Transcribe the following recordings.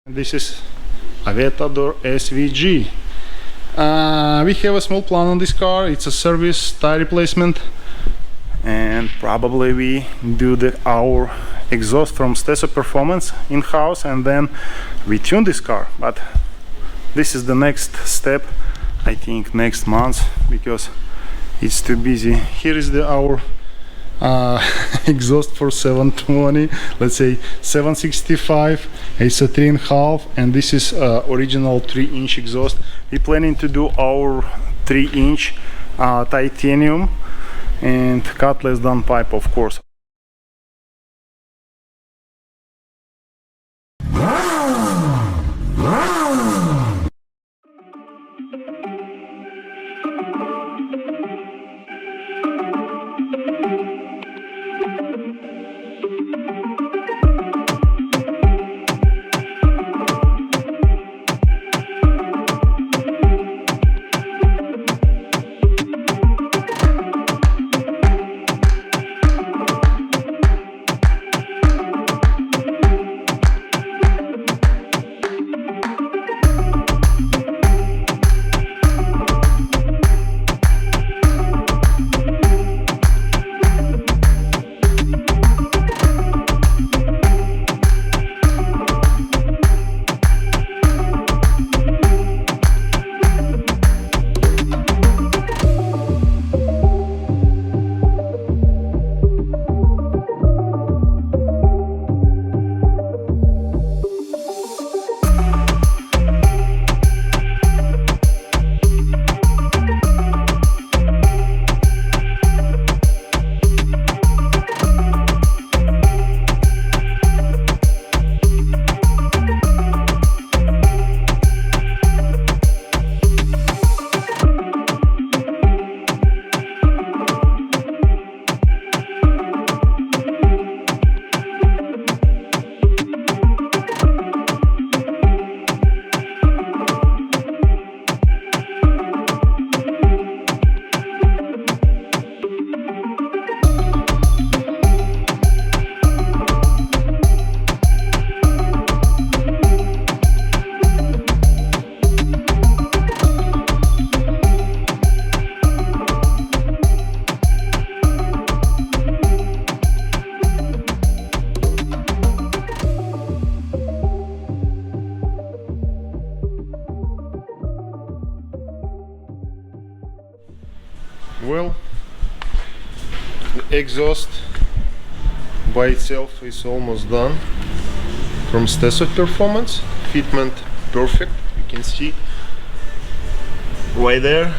This is Aventador SVJ. We have a small plan on this car. It's a service tire replacement, and probably we do our exhaust from Steso Performance in-house, and then we tune this car. But this is the next step, I think next month, because it's too busy. Here is our exhaust for 720, let's say 765. It's a 3.5, and this is original 3-inch exhaust. We're planning to do our 3-inch titanium and cutlass downpipe, of course. Well, the exhaust by itself is almost done from Steso Performance. Fitment perfect, you can see right there.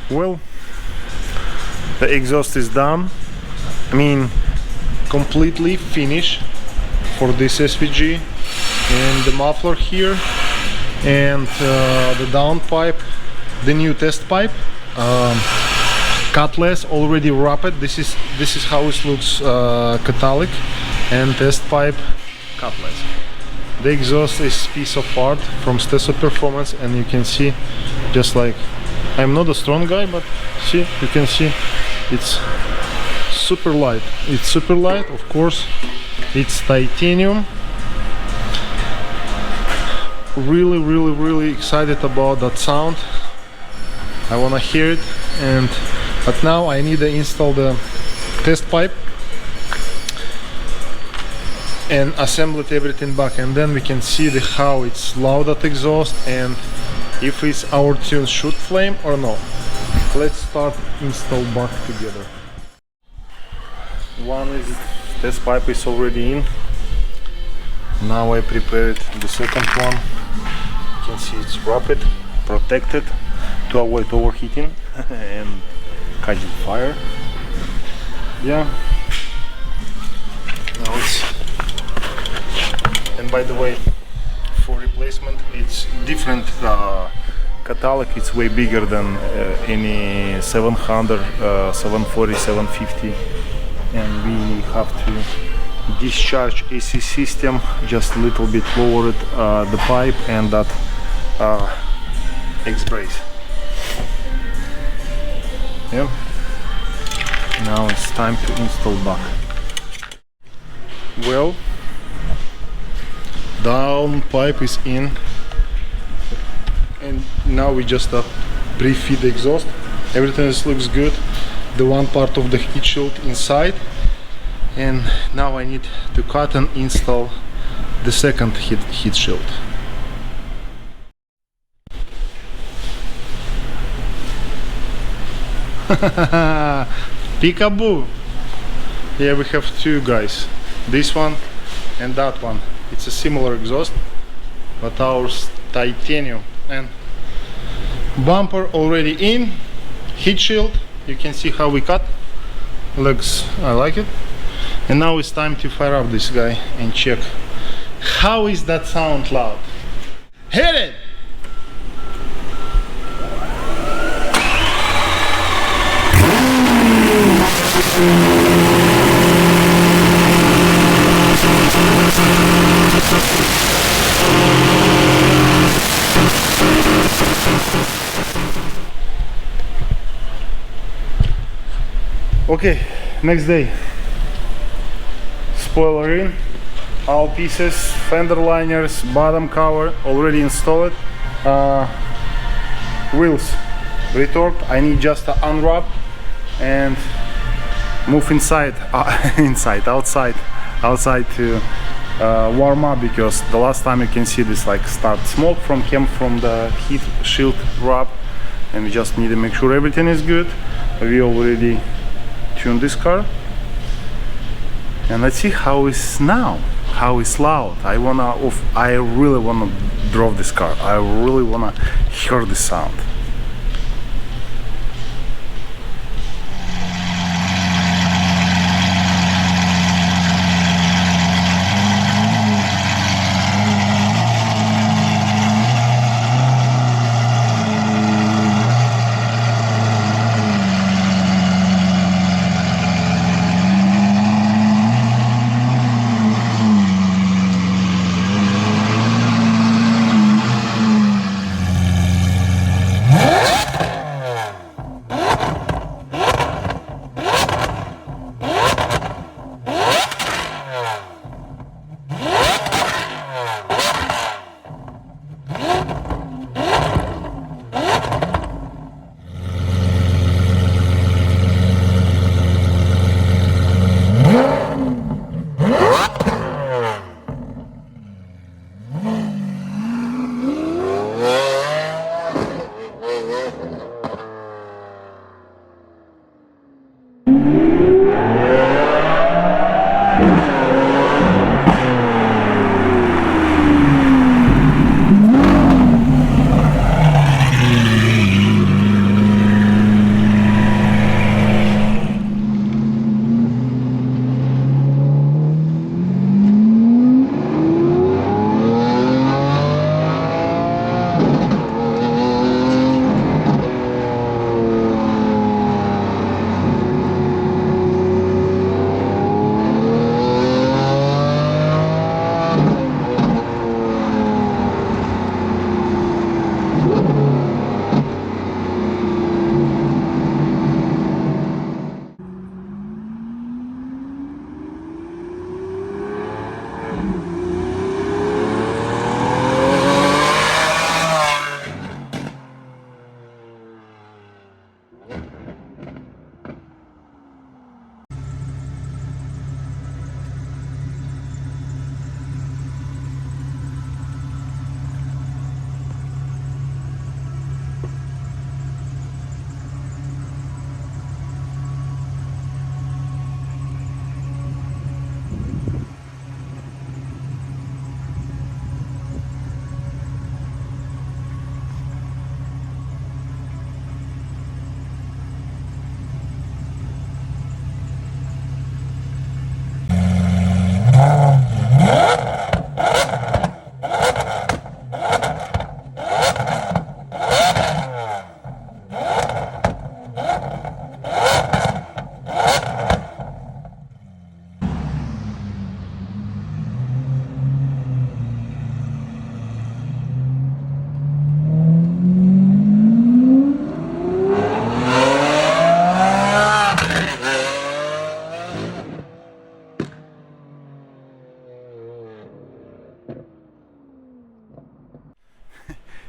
Well, the exhaust is done. I mean, completely finished for this SVJ, and the muffler here, and the downpipe, the new test pipe, cutlass already wrapped. This is how it looks, catholic, and test pipe, cutlass. The exhaust is piece of art from Steso Performance, and you can see, just like, I'm not a strong guy, but see, you can see it's super light. It's super light, of course. It's titanium. Really excited about that sound. I wanna hear it, but now I need to install the test pipe and assemble everything back, and then we can see how it's loud, that exhaust, and if it's our tune should flame or no. Let's start install back together. One is test pipe is already in. Now I prepared the second one. You can see it's wrapped, protected to avoid overheating and catching fire. Yeah. Now it's, and by the way, replacement. It's different catalog. It's way bigger than any 700, 740, 750, and we have to discharge AC system, just a little bit lowered the pipe and that X-brace. Yeah. Now it's time to install back. Well, down pipe is in, and now we just pre-feed the exhaust. Everything looks good. The one part of the heat shield inside, and now I need to cut and install the second heat shield. Peekaboo! Yeah, we have two guys, this one and that one. It's a similar exhaust, but ours titanium. And bumper already in, heat shield, you can see how we cut. Looks, I like it. And now it's time to fire up this guy and check how is that sound loud. Hit it! Okay, next day. Spoiler in, all pieces, fender liners, bottom cover already installed. Wheels retorqued. I need just to unwrap and move inside, outside to warm up, because the last time you can see this like start smoke came from the heat shield wrap, and we just need to make sure everything is good. We already tuned this car, and let's see how it's now, how it's loud. I really wanna drive this car. I really wanna hear the sound.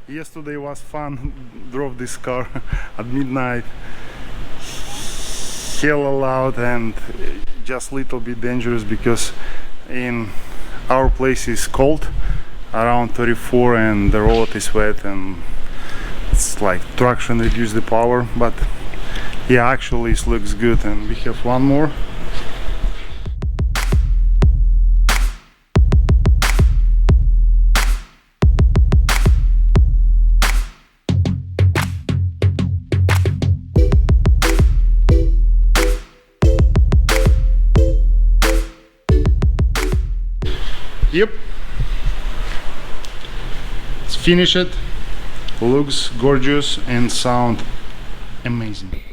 Yesterday was fun. Drove this car at midnight. Hella loud and just little bit dangerous because in our place is cold, around 34, and the road is wet and it's like traction reduce the power. But yeah, actually it looks good. And we have one more. Yep, let's finish it. Looks gorgeous and sound amazing.